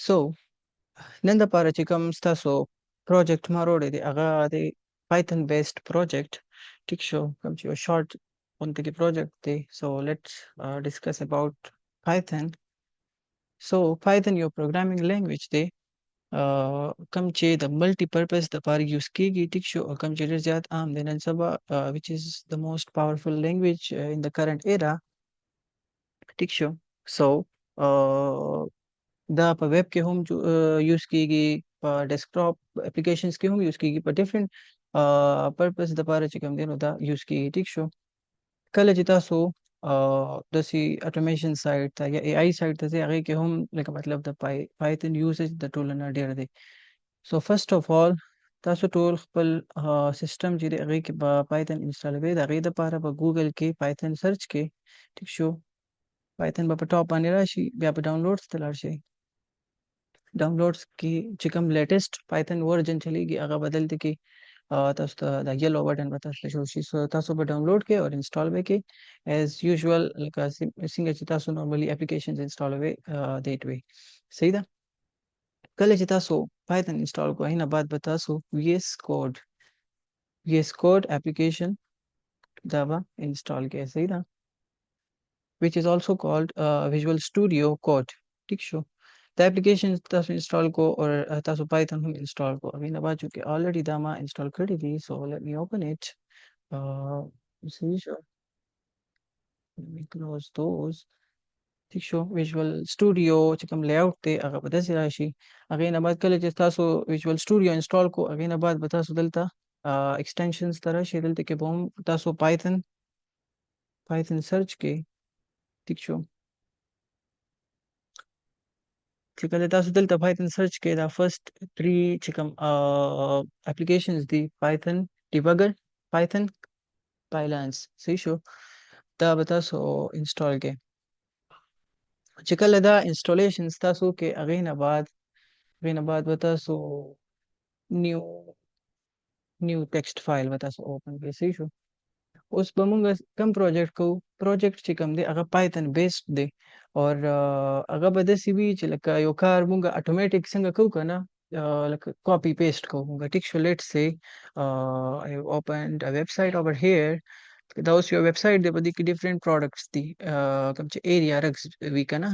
So نن دپاره چې کوم ستاسو پروجیکټ ما راوړی دی هغه د Python based project ټیک شو کوم چې یو short غونته کې project دی. So let's discuss about Python. So Python یو programming language دی کوم چې د ملټي پرپز دپاره یوز کیږي ټیک شو او کوم چې ډېر زیات عام دی نن سبا which is the most powerful language in the current era ټیک شو. So دا په ویب کې هم یوز کیږي په ډیسکټاپ اپلیکیشنز کې هم یوز کیږي په ډیفرنٹ پرپز د لپاره چې کوم دی نو دا یوز کیږي ټیک شو. کله چې تاسو داسې اټومیشن سایټ ته یا ای آی سایټ ته ځئ هغې کې هم لکه مطلب د پایتن یوزیج د ټولو نه ډېر دی. سو فرسټ اف آل تاسو ټول خپل سیسټم چې دی هغې کې به پایتن انسټالوئ د هغې دپاره به ګوګل کې پایتن سرچ کې ټیک شو. پایتن به په ټاپ باندې راشي بیا په ډاونلوډس ته لاړ شئ. ډاونلوډس کې چې کوم لیټسټ پایتن ورژن چلیږي هغه به دلته کې تاسو ته دا یلو بټن به تاسو ته شو شي. سو تاسو به ډاونلوډ کې او انسټال به کې ایز یوزول لکه څنګه چې تاسو نورمالي اپلیکیشنز انسټالوئ دیټ وی صحیح ده. کله چې تاسو پایتن انسټال کوئ هغې نه بعد به تاسو وي ایس کوډ اپلیکیشن دا به انسټال کې صحیح ده which is also called Visual Studio Code ټیک شو. دا اپلیکیشن تاسو انسټال کو او تاسو پایتن هم انسټال کو هغې نه بعد چې already دا ما انسټال کړی دي. so let me open it. صحیح شو. let me close those. ٹھیک شو. ویژوال سټوډیو چې کوم لیاوټ دی هغه به داسې راشي. هغې نه بعد کله چې تاسو ویژوال سټوډیو انسټال کو هغې نه بعد به تاسو دلته ایکسټینشنز ته راشئ. دلته کې به هم تاسو پایتن سرچ کې ټیک شو. چې کله تاسو دلته پایتن سرچ کې دا فرست 3 چې کوم اپلیکیشنز دي پایتن ډیبګر پایتن پایلانس صحیح شو. دا به تاسو انسټال کې چې کله دا انسټالیشن تاسو کې هغې نه بعد به تاسو نیو ټیکسټ فایل به تاسو اوپن کړئ صحیح شو. اوس به مونږ کم پروجیکټ کوو. پروجیکټ چې کوم دی هغه پایتن بیسډ دی او هغه به داسې وي چې لکه یو کار مونږ اټومیټک څنګه کوو که نه لکه کاپي پیسټ کوو مونږ ټیک شو. لیټس say I opened a website over here. دا اوس یو ویب سایټ دی په دې کې ډیفرنٹ پروډکټس دي کوم چې ایریا رګز وي که نه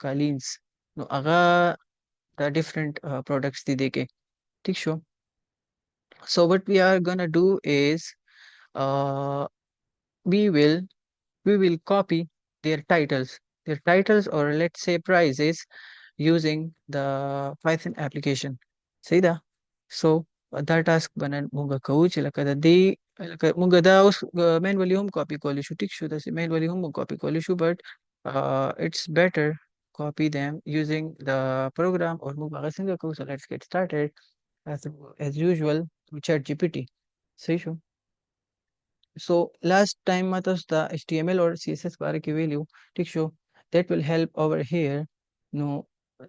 کالینز نو هغه دا ډیفرنٹ پروډکټس دي دې کې ټیک شو. so what we are gonna do is we will copy their titles or let's say prices using the Python application صحیح ده. so دا ټاسک به نن مونږ کوو چې لکه د دې لکه مونږ دا اوس مینولي هم کاپي کولی شو ټیک شو. داسې مینولي هم کاپي کولی شو بټ it's better copy them using the program or مونږ هغه څنګه کوو. so let's get started as usual through ChatGPT صحیح شو. so last time ما تاسو ته HTML or CSS باره کې ویلیو ټیک شو. that will help over here. نو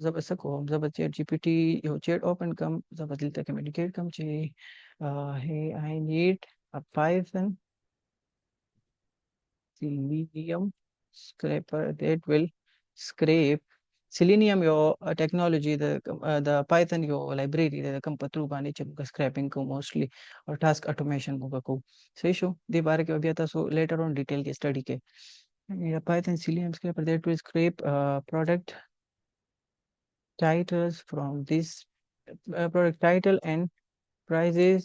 زه به څه کوم زه به ChatGPT یو چیټ اوپن کړم زه به دلته کمیونیکیټ کړم چې hey I need a Python Selenium scraper that will scrape Selenium یو ټیکنالوجي د پایتن یو لایبرری د کوم په ترو باندې چې موږ سکریپینګ کوو موسټلی او ټاسک اټومیشن موږ کوو صحیح شو. دې باره کې بیا تاسو لیټر اون ډیټیل کې سټډي کې پایتن Selenium scraper that will scrape product titles from this product title and prices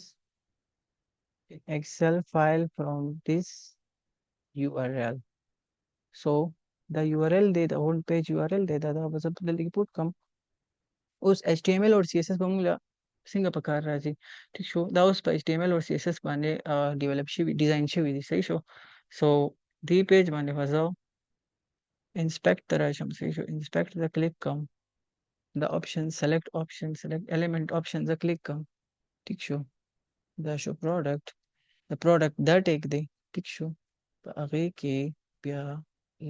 Excel file from this URL. so the URL دی د هوم پیج URL دی دا به زه دلته کې پوټ کړم. اوس HTML او CSS به موږ څنګه په کار راځي ټیک شو. دا اوس په HTML او CSS باندې ډیولپ شوي ډیزاین شوي دي صحیح شو. so دې پیج باندې به زه انسپیکټ ته راشم صحیح شو. انسپیکټ ته کلیک کوم د option select element option زه کلیک کوم ټیک شو. دا شو پروډکټ د پروډکټ دا ټیک دی ټیک شو. په هغې کې بیا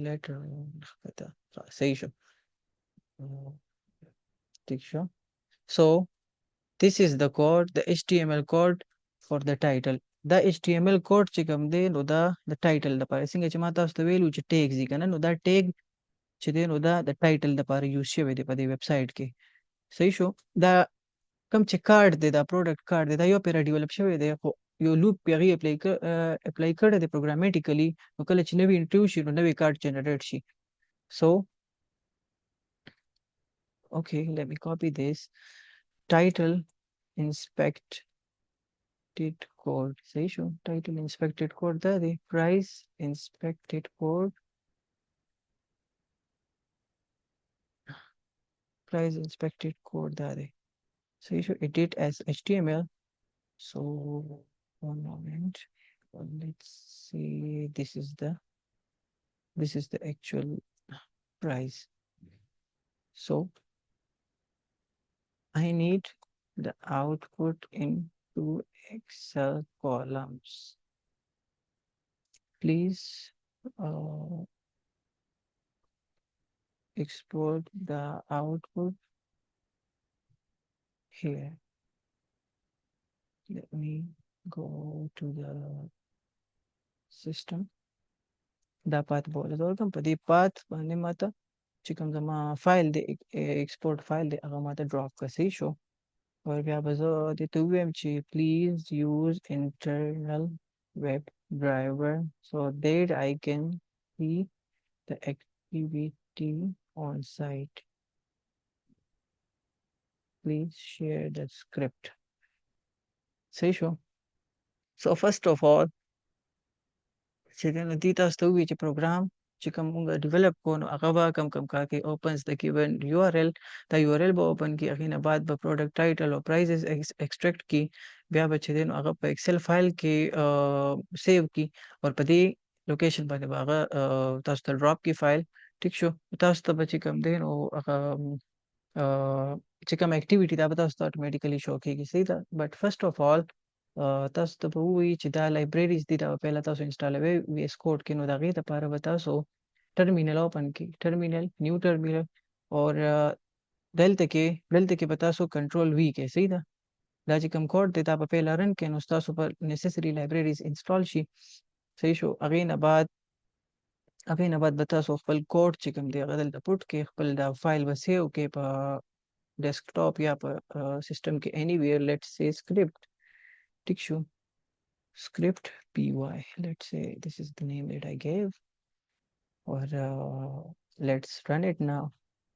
لیټر ښکته صحیح شو ټیک شو. so this is the code the HTML code for the title. دا HTML code چې کوم دی نو دا د ټایټل لپاره څنګه چې ما تاسو ته ویلو چې ټیګز دي که نه نو دا ټیګ چې دی نو دا د ټایټل لپاره یوز شوی دی په دې ویب سایټ کې صحیح شو دا کوم چې کارت دی دا پروډکټ کارت دی دا یو پیره ډیولپ شوی دی خو یو لوپ په هغې اپلای کړی دی پروګرامیټیکلي نو کله چې نوی انټرویو شي نو نوی کارت جنریټ شي سو okay let me copy this title inspected code صحیح شو title inspected code دا دی price inspected code دا دی صحیح شو edit as HTML so one moment let's see this is the actual price so I need the output in two Excel columns please export the output here let me go to the system دا پات بوله درکم په دې پات باندې ماته چې کوم زما فایل دی ایکسپورټ فایل دی هغه ماته ډراپ کړی شو او بیا به زه دې ته ووایم چې پلیز یوز internal web driver so that I can see the activity on site please share the script صحیح شو so first of all چې نو دې تاسو ته ووایي چې پروګرام چې کوم موږ ډیولپ کوو نو هغه به کم کار کوي opens the given URL دا URL به اوپن کړي هغې نه بعد به پروډکټ ټایټل او پرایزز ایکسټریکټ کړي بیا به چې دی نو هغه په ایکسل فایل کې سیو کړي او په دې لوکیشن باندې به هغه تاسو ته ډراپ کړي فایل ټیک شو تاسو ته به چې کوم دی نو هغه چې کوم اکټیویټي دا به تاسو ته اتوماتیکلی شو کېږي صحیح ده بټ فرسټ اف آل تاسو ته به ووایي چې دا لایبرریز دي دا به پهله تاسو انسټالوئ وي ایس کوډ کې نو د هغې دپاره به تاسو ټرمینل اوپن کړي ټرمینل نیو ټرمینل اور دلته کې به تاسو کنټرول وي کې صحیح ده دا چې کوم کوډ دی دا به پهله رن کړئ نو ستاسو په نیسسري لایبرریز انسټال شي صحیح شو هغې نه بعد به تاسو خپل کوډ چې کوم دی هغه دلته پوټ کړئ خپل دا فایل به سیو کړئ په ډیسکټاپ یا په سیسټم کې انیویر لیټس say script ټیک شو script py let's say this is the name that I gave or let's run it now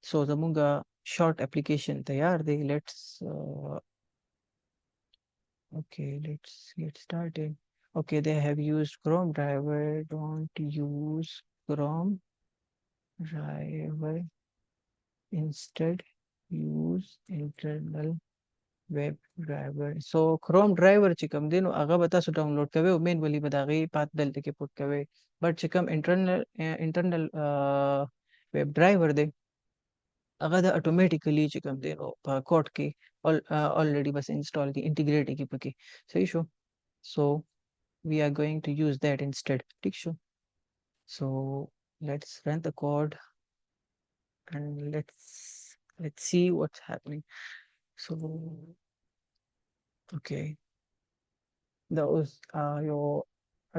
so زمونږه short application تیار دی okay let's get started okay they have used Chrome driver don't use Chrome driver instead use internal web driver so Chrome driver چې کوم دی نو هغه به تاسو ډاونلوډ کوئ او مینولي به د هغې پات دلته کې پوټ کوئ بټ چې کوم انټرنل ویب ډرایور دی هغه د اتوماتیکلی چې کوم دی نو په کوډ کې already بس انسټال کې انټیګریټ کې پکې صحیح شو so we are going to use that instead ٹھیک شو so let's run the code and let's see what's happening so okay دا اوس یو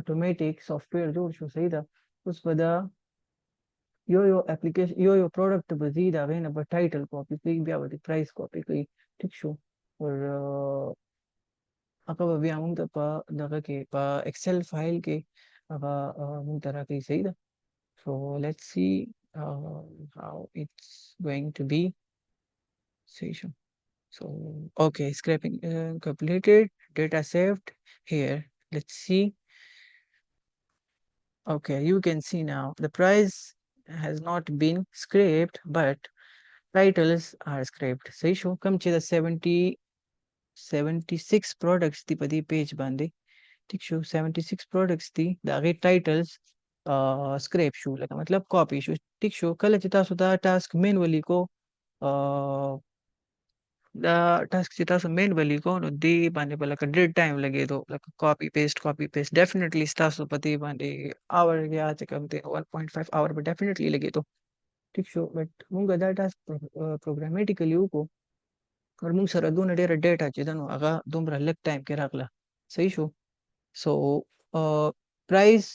اتوماتیک سافټویر جوړ شو صحیح ده اوس به دا یو اپلیکیشن یو پروډکټ به ځي د هغې نه به ټایټل کاپي کوي بیا به د پرایس کاپي کوي ټیک شو اور هغه به بیا موږ ته په دغه کې په ایکسل فایل کې هغه موږ ته راکوي صحیح ده so let's see how it's going to be صحیح شو so okay scraping completed data saved here let's see okay you can see now the price has not been scraped but titles are scraped صحیح شو کوم چې د 76 products دی په دې پیج باندې ٹھیک شو 76 products دی د هغې ټایټلز سکریپ شو لکه مطلب کاپی شو ٹھیک شو کله چې تاسو دا ټاسک مینولی کو دا ټاسک چې تاسو مینولی کو نو دې باندې به لکه ډېر ټایم لګېدو لکه کاپی پیسټ ډیفینیټلی ستاسو په دې باندې اور یا چې کوم دی 1.5 اور به ډیفینیټلی لګېدو ٹھیک شو بټ مونږ دا ټاسک پروګرامیټیکلی وکړو اور مونږ سره دونه ډېره ډیټا چې ده نو هغه دومره لږ ټایم کې راغله صحیح شو سو پرایس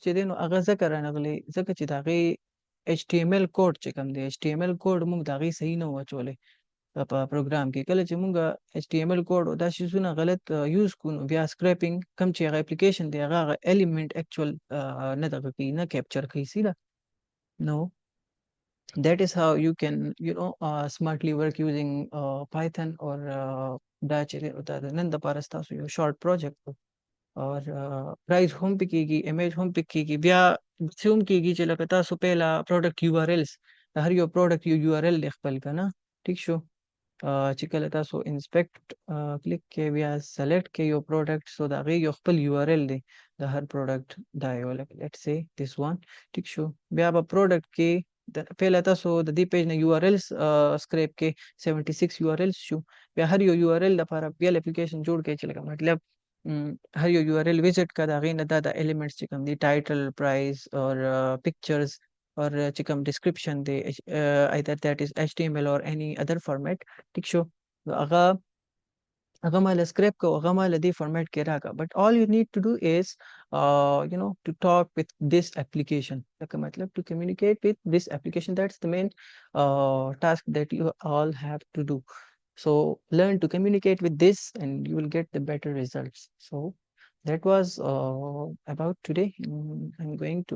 چې دی نو هغه ځکه رانغلی ځکه چې د هغې HTML کوډ چې کوم دی HTML کوډ مونږ د هغې صحیح نه و اچولی پروګرام کې کله چې مونږ HTML کوډ او دا شیزونه غلط یوز کونو بیا سکریپینګ کم چې هغه اپلیکیشن دی هغه الیمنٹ اکچوال نه دغه کوي نه کیپچر کوي سیده نو that is how you can smartly work using Python or دا چې دا د نن د پاره ستاسو یو شارټ پروجیکټ اور پرایز هم پکېږي ایمیج هم پکېږي بیا څه هم کېږي چې لکه تاسو پهلا پروډکټ یو آر ایلز د هر یو پروډکټ یو آر ایل دی خپل کنه ٹھیک شو چې کله تاسو انسپیکټ کلیک کې بیا سلیکټ کې یو پروډکټ سو دا غي یو خپل یو آر ایل دی د هر پروډکټ دا یو لیټس سي دیس وان ټیک شو بیا په پروډکټ کې پهله تاسو د دې پیج نه یو آر ایلز سکریپ کې 76 یو آر ایلز شو بیا هر یو یو آر ایل لپاره بیا اپلیکیشن جوړ کې چې لکه مطلب هر یو یو آر ایل وزټ کا دا غي نه دا د ایلیمنټس چې کوم دي ټایټل پرایس اور پکچرز or چې کوم description دی either that is HTML or any other format ټیک شو هغه مال سکریپ کو هغه مال دی فارمیٹ کې راکا but all you need to do is to talk with this application لکه مطلب to communicate with this application that's the main task that you all have to do so learn to communicate with this and you will get the better results so that was about today I'm going to